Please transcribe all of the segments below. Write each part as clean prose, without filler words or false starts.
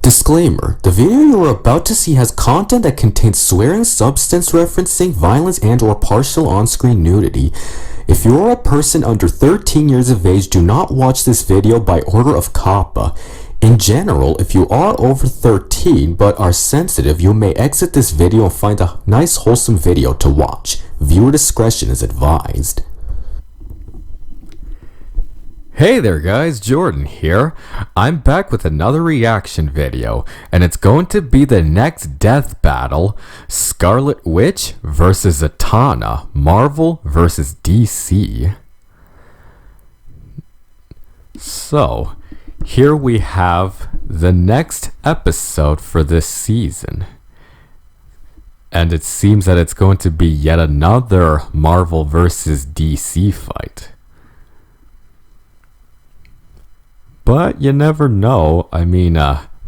Disclaimer: the video you are about to see has content that contains swearing, substance referencing, violence, and or partial on-screen nudity. If you are a person under 13 years of age, do not watch this video by order of COPPA. In general, if you are over 13 but are sensitive, you may exit this video and find a nice wholesome video to watch. Viewer discretion is advised. Hey there guys, Jordan here. I'm back with another reaction video, and it's going to be the next death battle, Scarlet Witch versus Zatanna, Marvel versus DC. So, here we have the next episode for this season. And it seems that it's going to be yet another Marvel versus DC fight. But you never know. I mean,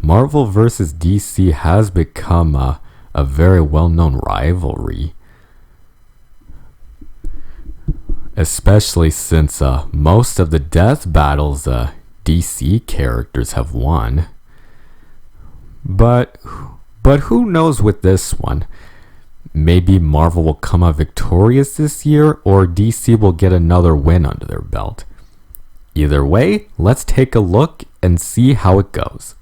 Marvel vs. DC has become a very well-known rivalry. Especially since most of the death battles DC characters have won. But who knows with this one? Maybe Marvel will come out victorious this year, or DC will get another win under their belt. Either way, let's take a look and see how it goes.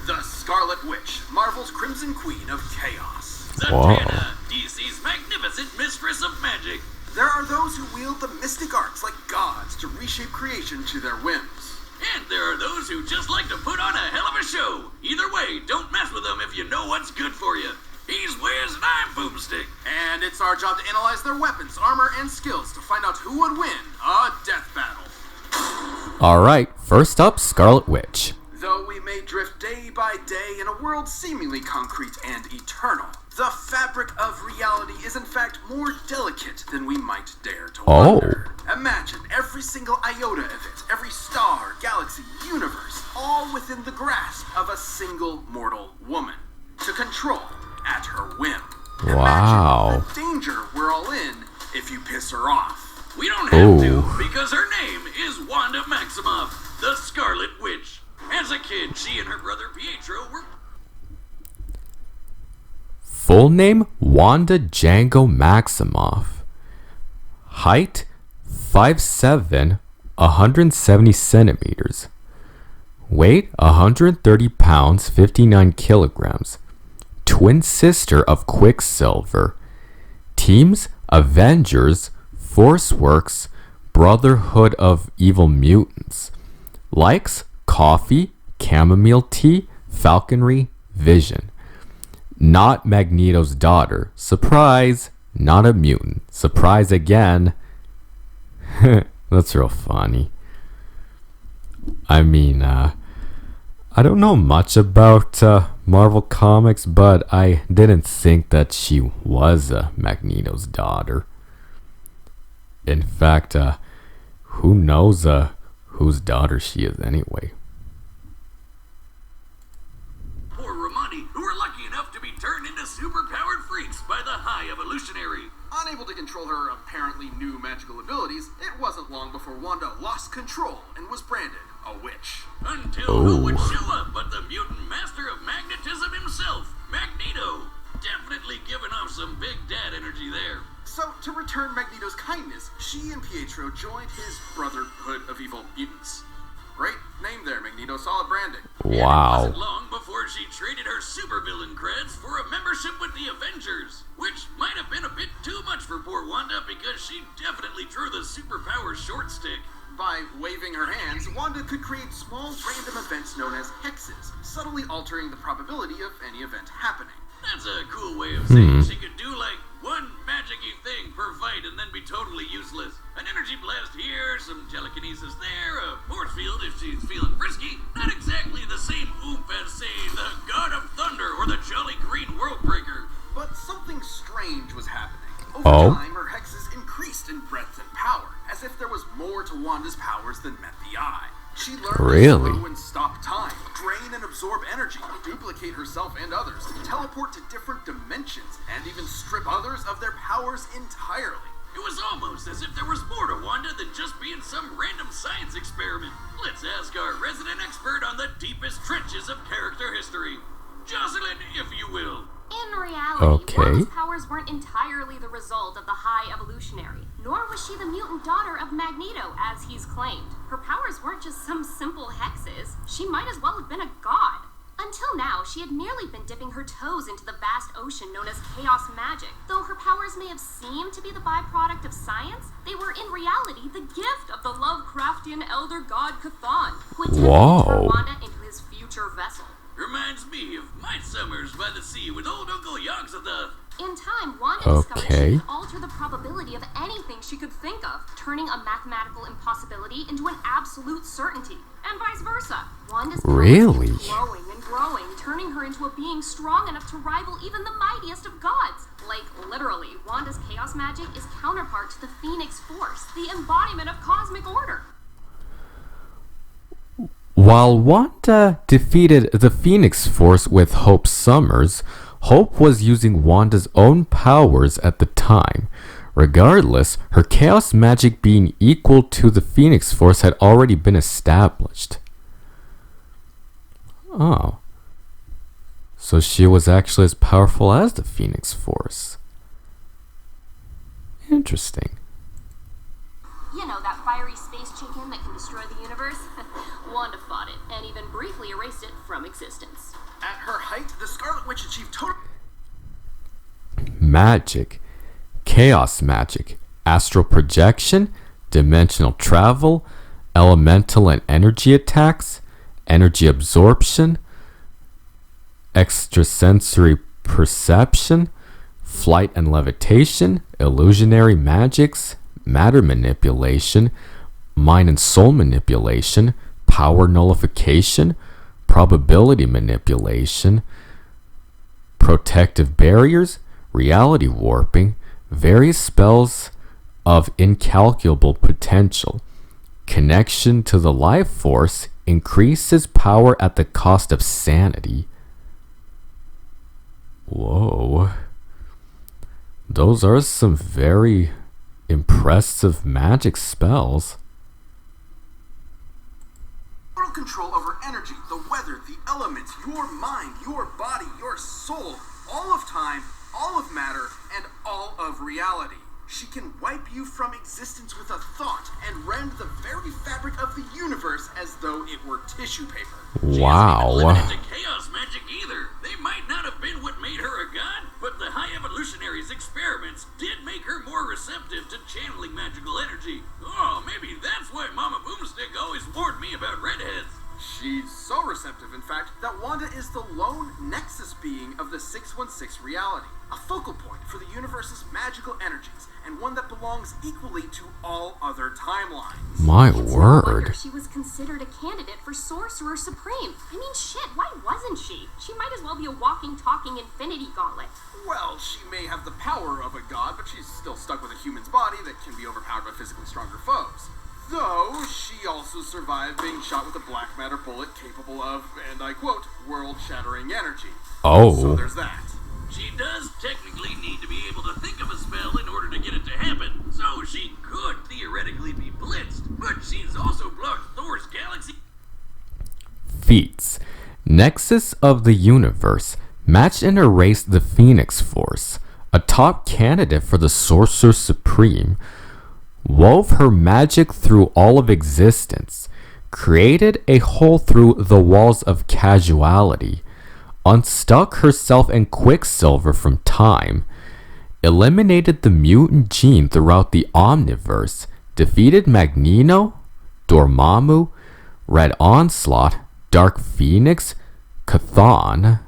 The Scarlet Witch, Marvel's Crimson Queen of Chaos. Zatanna, DC's magnificent mistress of magic. There are those who wield the mystic arts like gods to reshape creation to their whims. And there are those who just like to put on a hell of a show. Either way, don't mess with them if you know what's good for you. He's Wiz and I'm Boomstick. And it's our job to analyze their weapons, armor, and skills to find out who would win a death battle. Alright, first up, Scarlet Witch. Though we may drift day by day in a world seemingly concrete and eternal, the fabric of reality is in fact more delicate than we might dare to wonder. Imagine every single iota of it, every star, galaxy, universe, all within the grasp of a single mortal woman, to control at her whim. Wow. Imagine the danger we're all in if you piss her off. We don't have to, because her name is Wanda Maximoff, the Scarlet Witch. As a kid, she and her brother Pietro were... Full name, Wanda Django Maximoff. Height, 5'7", 170 centimeters. Weight, 130 pounds, 59 kilograms. Twin sister of Quicksilver. Teams, Avengers, Forceworks, Brotherhood of Evil Mutants. Likes, coffee, chamomile tea, falconry, vision. Not Magneto's daughter. Surprise! Not a mutant. Surprise again. That's real funny. I mean, I don't know much about Marvel Comics, but I didn't think that she was Magneto's daughter. In fact, who knows whose daughter she is anyway. Poor Romani, who were lucky enough to be turned into super-powered freaks by the High Evolutionary. Unable to control her apparently new magical abilities, it wasn't long before Wanda lost control and was branded a witch. Until who would show up but the mutant master of magnetism himself, Magneto. Definitely giving off some big dad energy there. So, to return Magneto's kindness, she and Pietro joined his Brotherhood of Evil Mutants. Great name there, Magneto. Solid branding. Wow. And it wasn't long before she traded her supervillain creds for a membership with the Avengers, which might have been a bit too much for poor Wanda because she definitely drew the superpower short stick. By waving her hands, Wanda could create small random events known as hexes, subtly altering the probability of any event happening. That's a cool way of saying she could do like one magic-y thing per fight and then be totally useless. An energy blast here, some telekinesis there, a force field if she's feeling frisky. Not exactly the same oomph as, say, the God of Thunder or the Jolly Green Worldbreaker. But something strange was happening. Over time, her hexes increased in breadth and power, as if there was more to Wanda's powers than met the eye. She learned to slow and stop time, drain and absorb energy, duplicate replicate herself and others, teleport to different dimensions, and even strip others of their powers entirely. It was almost as if there was more to Wanda than just being some random science experiment. Let's ask our resident expert on the deepest trenches of character history. Jocelyn, if you will. In reality, Wanda's powers weren't entirely the result of the High Evolutionary, nor was she the mutant daughter of Magneto, as he's claimed. Her powers weren't just some simple hexes. She might as well have been a god. Until now, she had merely been dipping her toes into the vast ocean known as chaos magic. Though her powers may have seemed to be the byproduct of science, they were in reality the gift of the Lovecraftian elder god Chthon, who attempted to turn Wanda into his future vessel. Reminds me of my summers by the sea with old Uncle Yogg-Sothoth. In time, Wanda discovered she could alter the probability of anything she could think of, turning a mathematical impossibility into an absolute certainty, and vice versa. Wanda's powers kept growing and growing, turning her into a being strong enough to rival even the mightiest of gods. Like, literally, Wanda's chaos magic is counterpart to the Phoenix Force, the embodiment of cosmic order. While Wanda defeated the Phoenix Force with Hope Summers, Hope was using Wanda's own powers at the time. Regardless, her chaos magic being equal to the Phoenix Force had already been established. Oh. So she was actually as powerful as the Phoenix Force. Interesting. You know, that fiery space chicken that can destroy the universe? Wanda fought it, and even briefly erased it from existence. At her height, the Scarlet Witch achieved total magic, chaos magic, astral projection, dimensional travel, elemental and energy attacks, energy absorption, extrasensory perception, flight and levitation, illusionary magics, matter manipulation, mind and soul manipulation, power nullification, probability manipulation, protective barriers, reality warping, various spells of incalculable potential. Connection to the life force increases power at the cost of sanity. Whoa. Those are some very impressive magic spells. control over energy, the weather, the elements, your mind, your body, your soul, all of time, all of matter, and all of reality. She can wipe you from existence with a thought and rend the very fabric of the universe as though it were tissue paper. Wow. She isn't limited to chaos magic either. They might not have been what made her a god, but the High Evolutionary's experiments did make her more receptive to channeling magical energy. Oh, maybe that's why Mama Boomstick always warned me about redheads. She's so receptive, in fact, that Wanda is the lone nexus being of the 616 reality, a focal point for the universe's magical energies, and one that belongs equally to all other timelines. My It's no word. wonder she was considered a candidate for Sorcerer Supreme. I mean, shit, why wasn't she? She might as well be a walking, talking Infinity Gauntlet. Well, she may have the power of a god, but she's still stuck with a human's body that can be overpowered by physically stronger foes. Though, she also survived being shot with a black matter bullet capable of, and I quote, world-shattering energy. Oh. So there's that. She does technically need to be able to think of a spell in order to get it to happen, so she could theoretically be blitzed, but she's also blocked Thor's galaxy. Feats. Nexus of the Universe. Matched and erased the Phoenix Force, a top candidate for the Sorcerer Supreme. Wove her magic through all of existence. Created a hole through the walls of casuality. Unstuck herself and Quicksilver from time. Eliminated the mutant gene throughout the Omniverse. Defeated Magneto, Dormammu, Red Onslaught, Dark Phoenix, Chthon.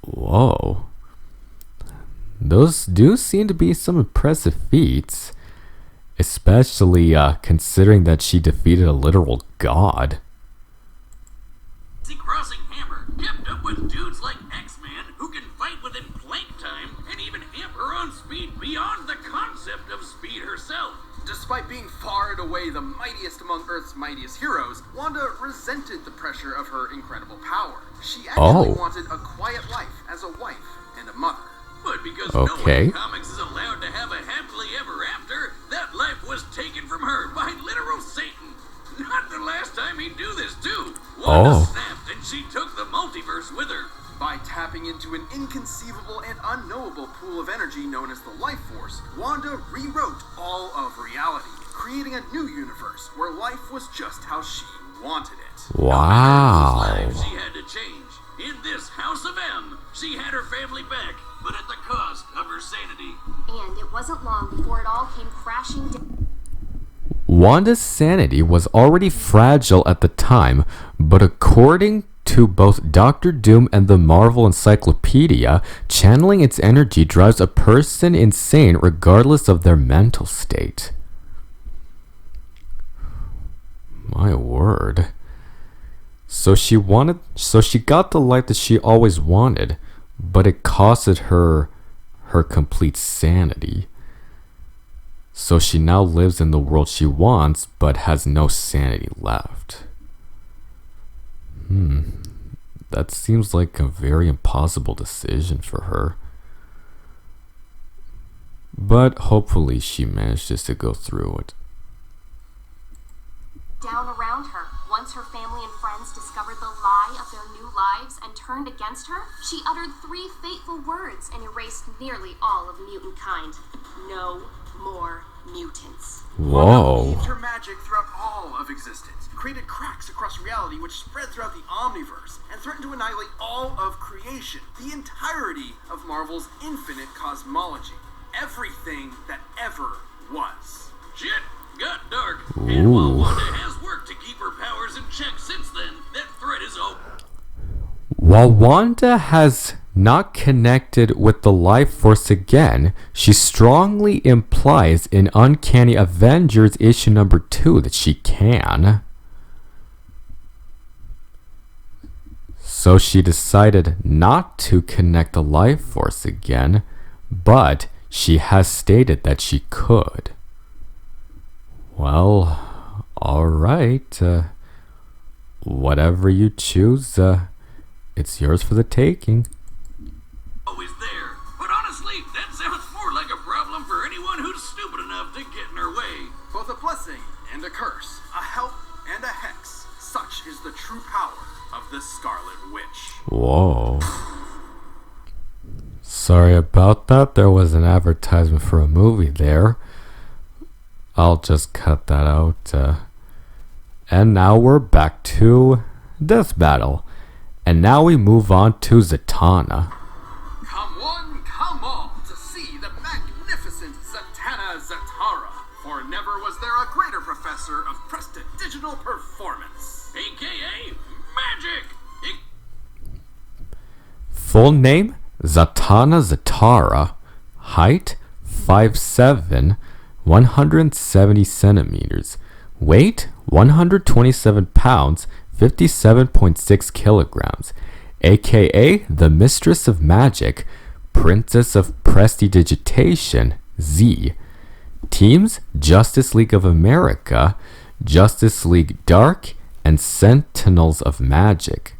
Whoa. Those do seem to be some impressive feats. Especially considering that she defeated a literal god. Crossing hammer, kept up with dudes like X-Man who can fight within plank time and even amp her own speed beyond the concept of speed herself. Despite being far and away the mightiest among Earth's mightiest heroes, Wanda resented the pressure of her incredible power. She actually Oh. wanted a quiet life as a wife and a mother. But because no one Okay. in comics is allowed to have a happily ever after, that life was taken from her by literal Satan. Not the last time he'd do this, too. Wanda Oh. snapped and she took the multiverse with her. By tapping into an inconceivable and unknowable pool of energy known as the Life Force, Wanda rewrote all of reality, creating a new universe where life was just how she wanted it. Wow. Life she had to change. In this House of M, she had her family back, but at the cost of her sanity. And it wasn't long before it all came crashing down. Wanda's sanity was already fragile at the time, but according to both Doctor Doom and the Marvel Encyclopedia, channeling its energy drives a person insane regardless of their mental state. My word. So she got the life that she always wanted, but it costed her complete sanity. So she now lives in the world she wants, but has no sanity left. That seems like a very impossible decision for her. But hopefully she manages to go through it. Down around her. Once her family and friends discovered the lie of their new lives and turned against her, she uttered 3 fateful words and erased nearly all of mutant kind. No more mutants. Whoa. Weaved her magic throughout all of existence, created cracks across reality which spread throughout the Omniverse, and threatened to annihilate all of creation, the entirety of Marvel's infinite cosmology, everything that ever was. Shit got dark, and while Ooh. Wanda has worked to keep her powers in check since then, that threat is over. While Wanda has not connected with the Life Force again, she strongly implies in Uncanny Avengers issue number 2 that she can. So she decided not to connect the Life Force again, but she has stated that she could. Well, alright. Whatever you choose, it's yours for the taking. Always there. But honestly, that sounds more like a problem for anyone who's stupid enough to get in her way. Both a blessing and a curse, a help and a hex. Such is the true power of the Scarlet Witch. Whoa. Sorry about that. There was an advertisement for a movie there. I'll just cut that out. And now we're back to Death Battle. And now we move on to Zatanna. Come one, come all, to see the magnificent Zatanna Zatara. For never was there a greater professor of prestidigital performance. AKA magic. Full name, Zatanna Zatara. Height, 5'7", 170 centimeters. Weight, 127 pounds, 57.6 kilograms. AKA the Mistress of Magic, Princess of Prestidigitation, Z. Teams, Justice League of America, Justice League Dark, and Sentinels of Magic.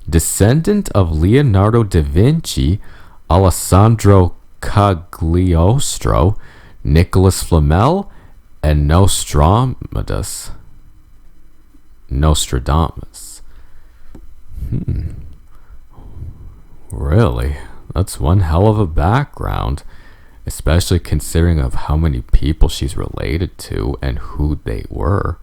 Descendant of Leonardo da Vinci, Alessandro Cagliostro, Nicholas Flamel, and Nostradamus. Really? That's one hell of a background, especially considering of how many people she's related to and who they were.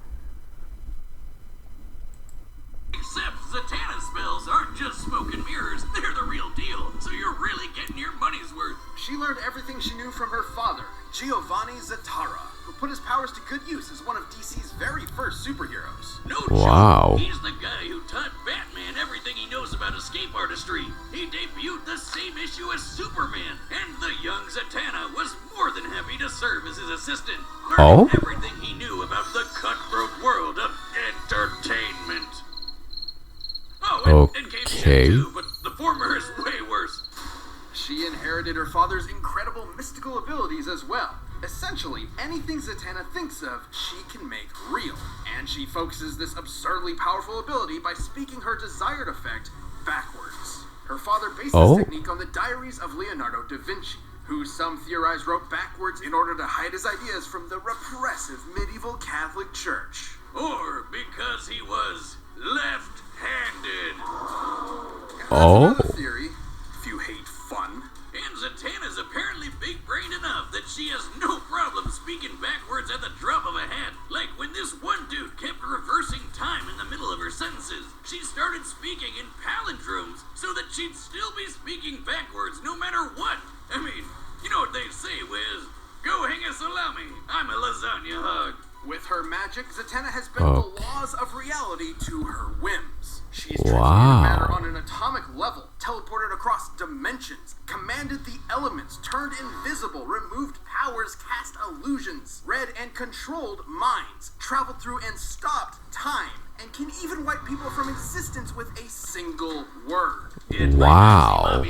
Except Zatanna's spells aren't just smoke and mirrors, they're the real deal, so you're really getting your money's worth. She learned everything she knew from her father, Giovanni Zatara, who put his powers to good use as one of DC's very first superheroes. No Wow. joke, he's the guy who taught Batman everything he knows about escape artistry. He debuted the same issue as Superman, and the young Zatanna was more than happy to serve as his assistant, learning everything he knew about the cutthroat world of entertainment. Oh, and Cape Okay. too, but the former is way worse. She inherited her father's incredible mystical abilities as well, Essentially, anything Zatanna thinks of, she can make real. And she focuses this absurdly powerful ability by speaking her desired effect backwards. Her father based this technique on the diaries of Leonardo da Vinci, who some theorize wrote backwards in order to hide his ideas from the repressive medieval Catholic Church. Or because he was left-handed. That's another theory, if you hate fun. And Zatanna's apparently big-brained enough that she has no problem speaking backwards at the drop of a hat. Like when this one dude kept reversing time in the middle of her sentences, she started speaking in palindromes so that she'd still be speaking backwards no matter what. I mean, you know what they say, Wiz? Go hang a salami. I'm a lasagna hug. With her magic, Zatanna has bent the laws of reality to her whims. She's transmuted matter on an atomic level, teleported across dimensions, commanded the elements, turned invisible, removed powers, cast illusions, read and controlled minds, traveled through and stopped time, and can even wipe people from existence with a single word. Wow.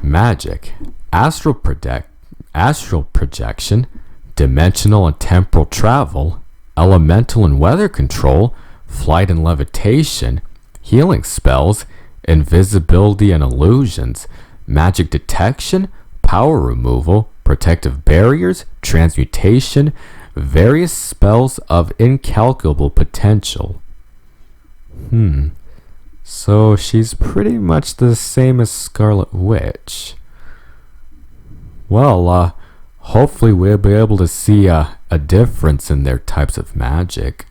Magic, astral projection, dimensional and temporal travel, elemental and weather control, flight and levitation, healing spells, invisibility and illusions, magic detection, power removal, protective barriers, transmutation, various spells of incalculable potential. So she's pretty much the same as Scarlet Witch. Well, hopefully we'll be able to see a difference in their types of magic.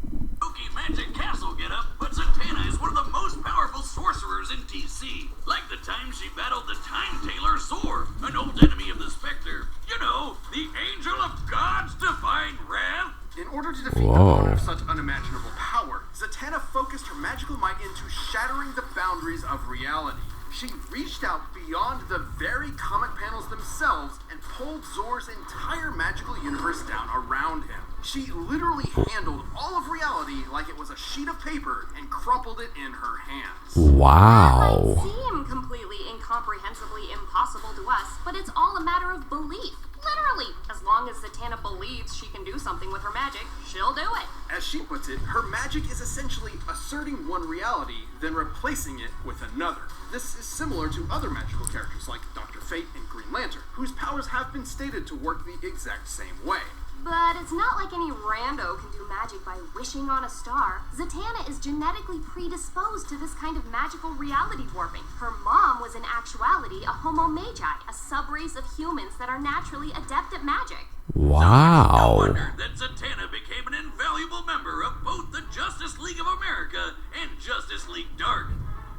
Spooky magic castle get up, but Zatanna is one of the most powerful sorcerers in DC. Like the time she battled the Time Tailor Zor, an old enemy of the Spectre. You know, the angel of God's divine wrath. In order to defeat the opponent of such unimaginable power, Zatanna focused her magical might into shattering the boundaries of reality. She reached out beyond the very comic panels themselves and pulled Zor's entire magical universe down around him. She literally handled all of reality like it was a sheet of paper and crumpled it in her hands. Wow. That might seem completely incomprehensibly impossible to us, but it's all a matter of belief. Literally, as long as Zatanna believes she can do something with her magic, she'll do it. As she puts it, her magic is essentially asserting one reality, then replacing it with another. This is similar to other magical characters like Dr. Fate and Green Lantern, whose powers have been stated to work the exact same way. But it's not like any rando can do magic by wishing on a star. Zatanna is genetically predisposed to this kind of magical reality warping. Her mom was in actuality a homo magi, a subrace of humans that are naturally adept at magic. Wow. No wonder that Zatanna became an invaluable member of both the Justice League of America and Justice League Dark.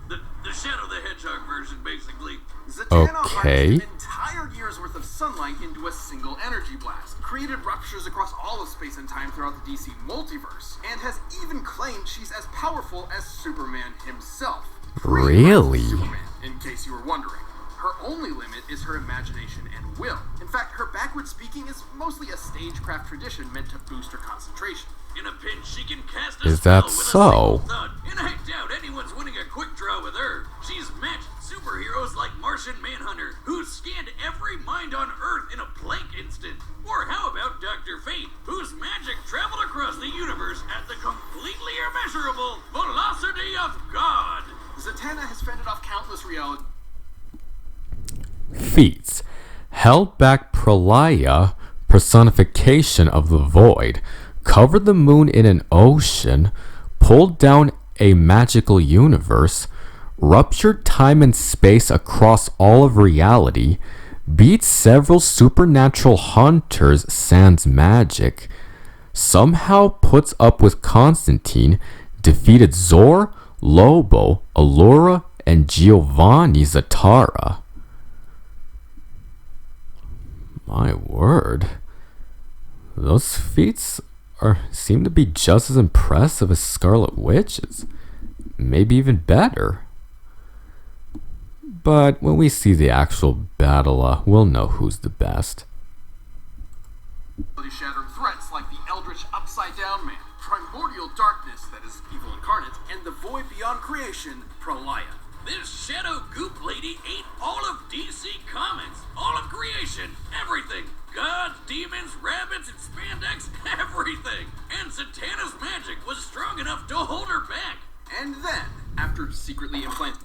The Shadow the Hedgehog version, basically. Zatanna harnessed an entire year's worth of sunlight into a single energy blast, created ruptures across all of space and time throughout the DC multiverse, and has even claimed she's as powerful as Superman himself. Really? Superman, in case you were wondering. Her only limit is her imagination and will. In fact, her backward speaking is mostly a stagecraft tradition meant to boost her concentration. In a pinch, she can cast a Is spell that with so? a single thought, and I doubt anyone's winning a quick draw with her. She's matched superheroes like Martian Manhunter, who scanned every mind on Earth in a Planck instant. Or how about Dr. Fate, whose magic traveled across the universe at the completely immeasurable velocity of God? Zatanna has fended off countless reality. Feats. Held back Pralaya, personification of the void, covered the moon in an ocean, pulled down a magical universe, ruptured time and space across all of reality, beat several supernatural hunters sans magic, somehow puts up with Constantine, defeated Zor, Lobo, Allura, and Giovanni Zatara. My word. Those feats seem to be just as impressive as Scarlet Witch's. Maybe even better. But when we see the actual battle, we'll know who's the best. Shattered threats like the Eldritch Upside Down Man, Primordial Darkness, that is evil incarnate, and the Void Beyond Creation, Pralaya. This shadow goop lady ate all of DC Comics, all of creation, everything. Gods, demons, rabbits, and spandex, everything. And Zatanna's magic was strong enough to hold her back. And then, after secretly implanting...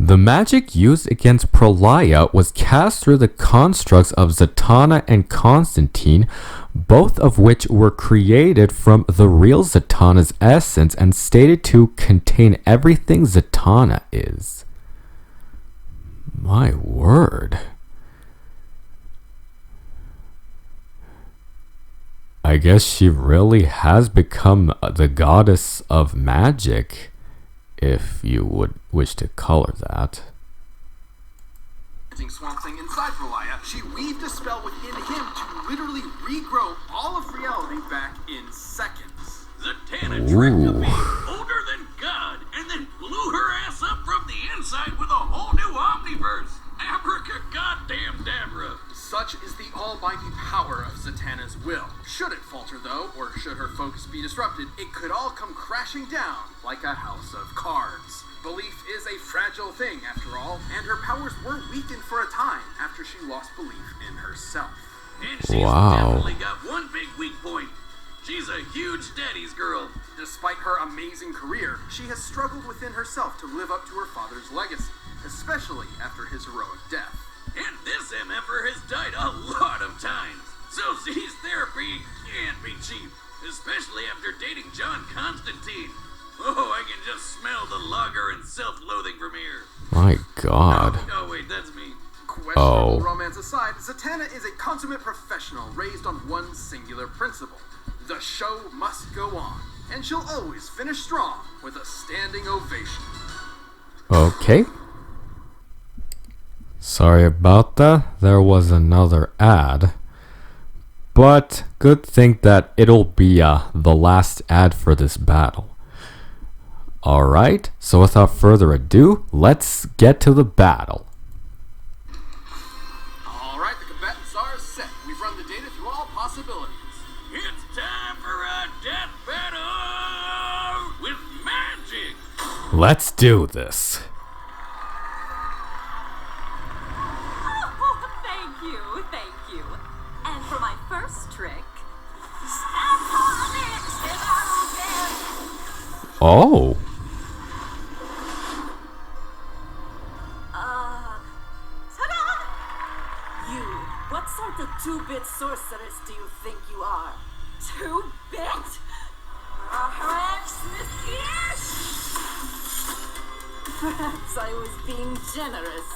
The magic used against Pralaya was cast through the constructs of Zatanna and Constantine, both of which were created from the real Zatanna's essence and stated to contain everything Zatanna is. My word. I guess she really has become the goddess of magic, if you would wish to color that. Swamp Thing inside Pralaya, she weaved a spell within him to literally regrow all of reality back in seconds. Zatanna tricked the being older than God, and then blew her ass up from the inside with a whole new omniverse. Abracadabra. Such is the almighty power of Zatanna's will. Should it falter though, or should her focus be disrupted, it could all come crashing down like a house of cards. Belief is a fragile thing after all, and her powers were weakened for a time after she lost belief in herself. And she's definitely got one big weak point. She's a huge daddy's girl. Despite her amazing career, she has struggled within herself to live up to her father's legacy, especially after his heroic death. And this MFer has died a lot of times. So Z's therapy can't be cheap, especially after dating John Constantine. Oh, I can just smell the lager and self-loathing from here. My God. Oh, wait, that's me. Questionable romance aside, Zatanna is a consummate professional raised on one singular principle. The show must go on, and she'll always finish strong with a standing ovation. Okay. Sorry about that. There was another ad. But good thing that it'll be the last ad for this battle. Alright, so without further ado, let's get to the battle. Alright, the combatants are set. We've run the data through all possibilities. It's time for a death battle with magic. Let's do this. Thank you. And for my first trick, step on it, step out again. Oh. Ta-da! You, what sort of two-bit sorceress do you think you are? Two-bit? Perhaps I was being generous.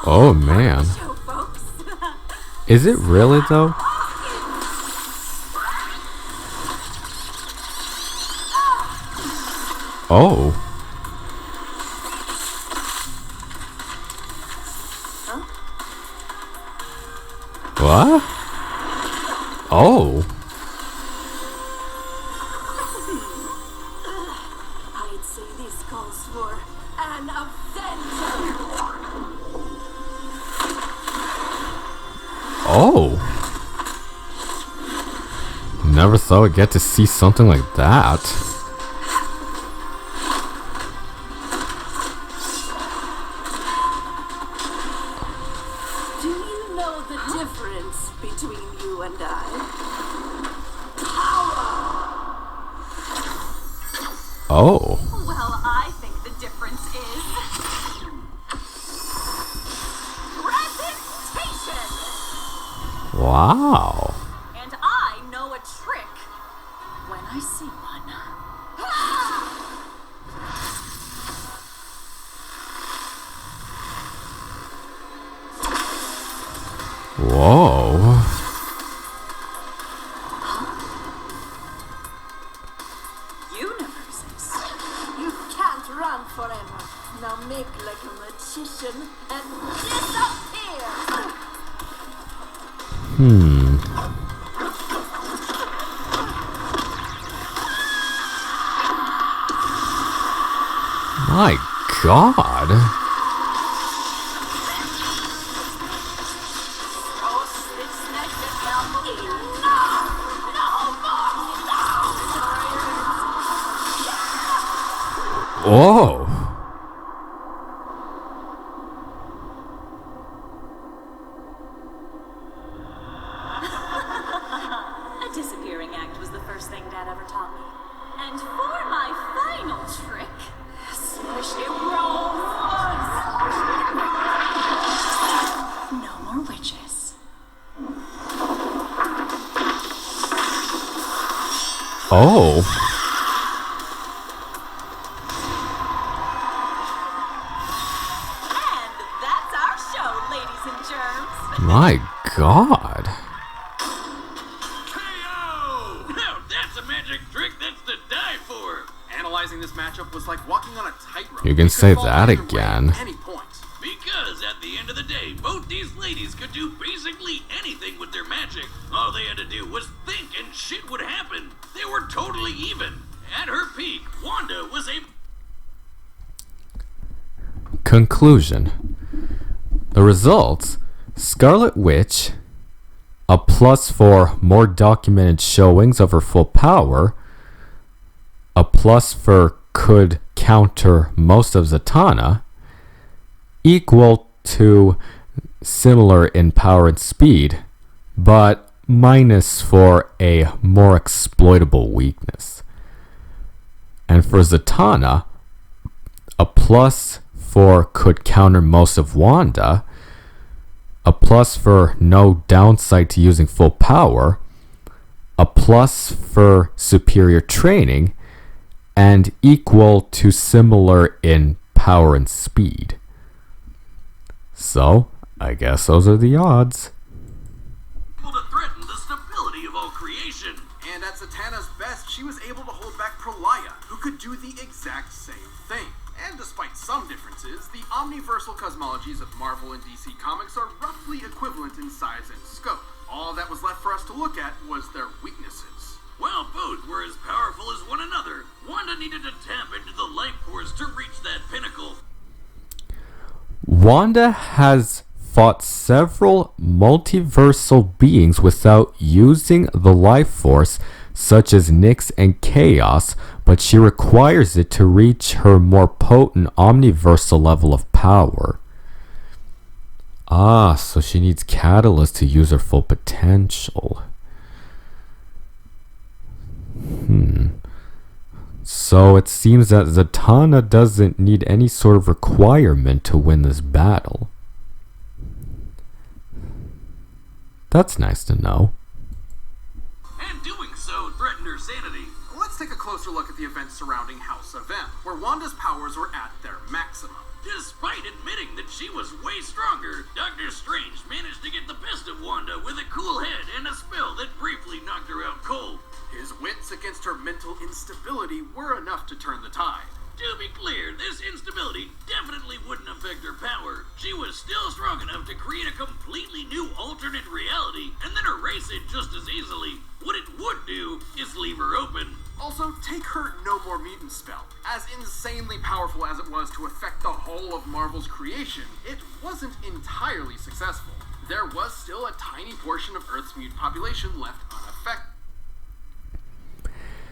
Oh man. Show, folks. Is it really though? Oh. What? Oh. I'd say this calls for an avenger. Oh. Never thought I'd get to see something like that. Do you know the difference between you and I? Power! Oh. Well, I think the difference is presentation. Wow. And I know a trick when I see one. Whoa. Universes. You can't run forever. Now make like a magician and disappear! My God. Oh, snitch, snatch, get down, Whoa. A disappearing act was the first thing Dad ever taught me. And for my final trick, squish it rolls. No more witches. Oh. My God. KO! Now that's a magic trick that's to die for. Analyzing this matchup was like walking on a tightrope. You can say that again. At any point. Because at the end of the day, both these ladies could do basically anything with their magic. All they had to do was think and shit would happen. They were totally even. At her peak, Wanda was a... Conclusion. The results: Scarlet Witch, a plus for more documented showings of her full power, a plus for could counter most of Zatanna, equal to similar in power and speed, but minus for a more exploitable weakness. And for Zatanna, a plus for could counter most of Wanda, a plus for no downside to using full power, a plus for superior training, and equal to similar in power and speed. So, I guess those are the odds. able to threaten the stability of all creation. And at Zatanna's best, she was able to hold back Prolaya, who could do the exact same thing. And despite some differences, the omniversal cosmologies of Marvel and DC Comics are roughly equivalent in size and scope. All that was left for us to look at was their weaknesses. While both were as powerful as one another, Wanda needed to tap into the life force to reach that pinnacle. Wanda has fought several multiversal beings without using the life force, such as Nyx and Chaos, but she requires it to reach her more potent omniversal level of power. Ah, so she needs Catalyst to use her full potential. So it seems that Zatanna doesn't need any sort of requirement to win this battle. That's nice to know. And doing so threatened her sanity. Let's take a closer look at the events surrounding House of M, where Wanda's powers were at their maximum. Despite admitting that she was way stronger, Doctor Strange managed to get the best of Wanda with a cool head and a spell that briefly knocked her out cold. His wits against her mental instability were enough to turn the tide. To be clear, this instability definitely wouldn't affect her power. She was still strong enough to create a completely new alternate reality and then erase it just as easily. What it would do is leave her open. Also, take her No More Mutant spell. As insanely powerful as it was to affect the whole of Marvel's creation, it wasn't entirely successful. There was still a tiny portion of Earth's mutant population left unaffected.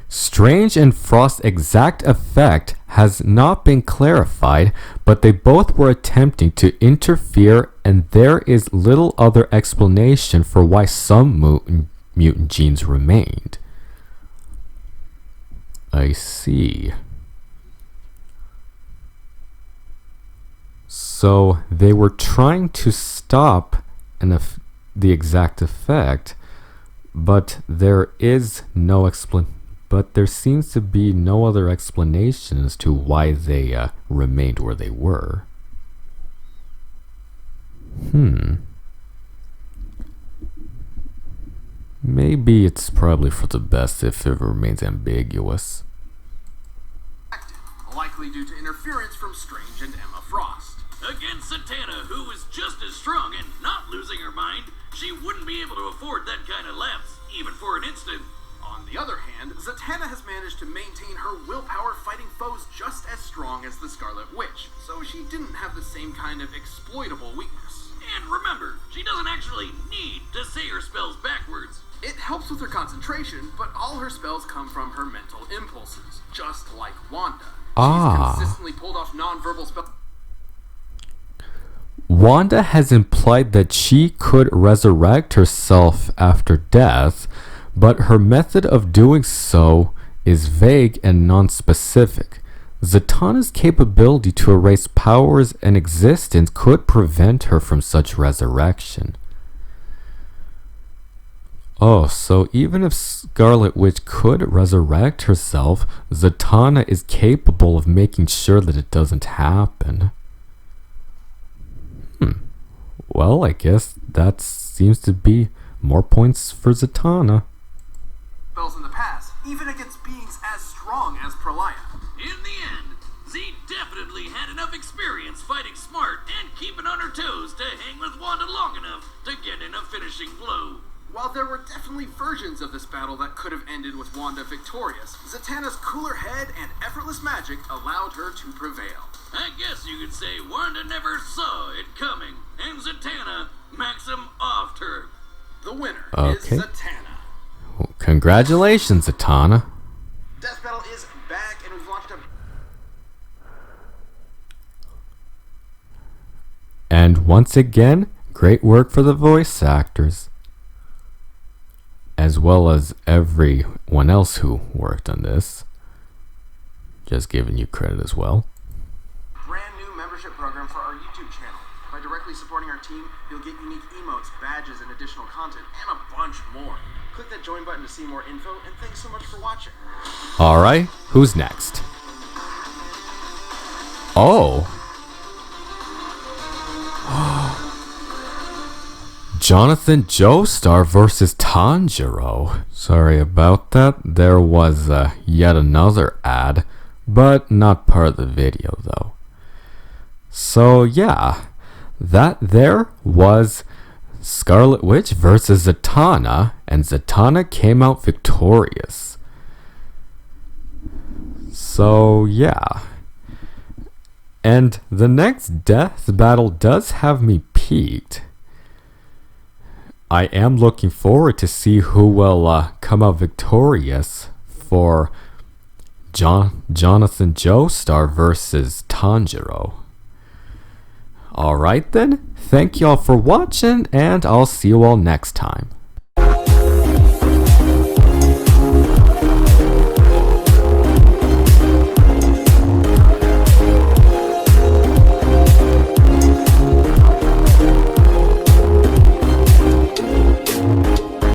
Strange and Frost's exact effect has not been clarified, but they both were attempting to interfere, and there is little other explanation for why some mutant genes remained. I see. So they were trying to stop the exact effect, but there seems to be no other explanation as to why they remained where they were. Maybe it's probably for the best if it remains ambiguous. Likely due to interference from Strange and Emma Frost. Against Zatanna, who was just as strong and not losing her mind, she wouldn't be able to afford that kind of lapse, even for an instant. On the other hand, Zatanna has managed to maintain her willpower fighting foes just as strong as the Scarlet Witch, so she didn't have the same kind of exploitable weakness. And remember, she doesn't actually need to say her spells backwards. concentration, but all her spells come from her mental impulses, just like Wanda. Ah. She's consistently pulled off non-verbal spells. Wanda has implied that she could resurrect herself after death, but her method of doing so is vague and non-specific. Zatanna's capability to erase powers in existence could prevent her from such resurrection. Oh, so even if Scarlet Witch could resurrect herself, Zatanna is capable of making sure that it doesn't happen. Well, I guess that seems to be more points for Zatanna. Spells in the past, even against beings as strong as Pralaya. In the end, Z definitely had enough experience fighting smart and keeping on her toes to hang with Wanda long enough to get in a finishing blow. While there were definitely versions of this battle that could have ended with Wanda victorious, Zatanna's cooler head and effortless magic allowed her to prevail. I guess you could say Wanda never saw it coming, and Zatanna Maxim offed her. The winner Okay. is Zatanna. Well, congratulations, Zatanna. Death Battle is back, and we've launched a... And once again, great work for the voice actors, as well as everyone else who worked on this. Just giving you credit as well. brand new membership program for our YouTube channel. By directly supporting our team, you'll get unique emotes, badges, and additional content, and a bunch more. Click that join button to see more info, and thanks so much for watching. Alright, who's next? Oh. Jonathan Joestar versus Tanjiro. Sorry about that. There was yet another ad, but not part of the video though. So yeah, that there was Scarlet Witch versus Zatanna, and Zatanna came out victorious. So yeah. And the next death battle does have me peaked. I am looking forward to see who will come out victorious for Jonathan Joestar versus Tanjiro. Alright then, thank you all for watching, and I'll see you all next time.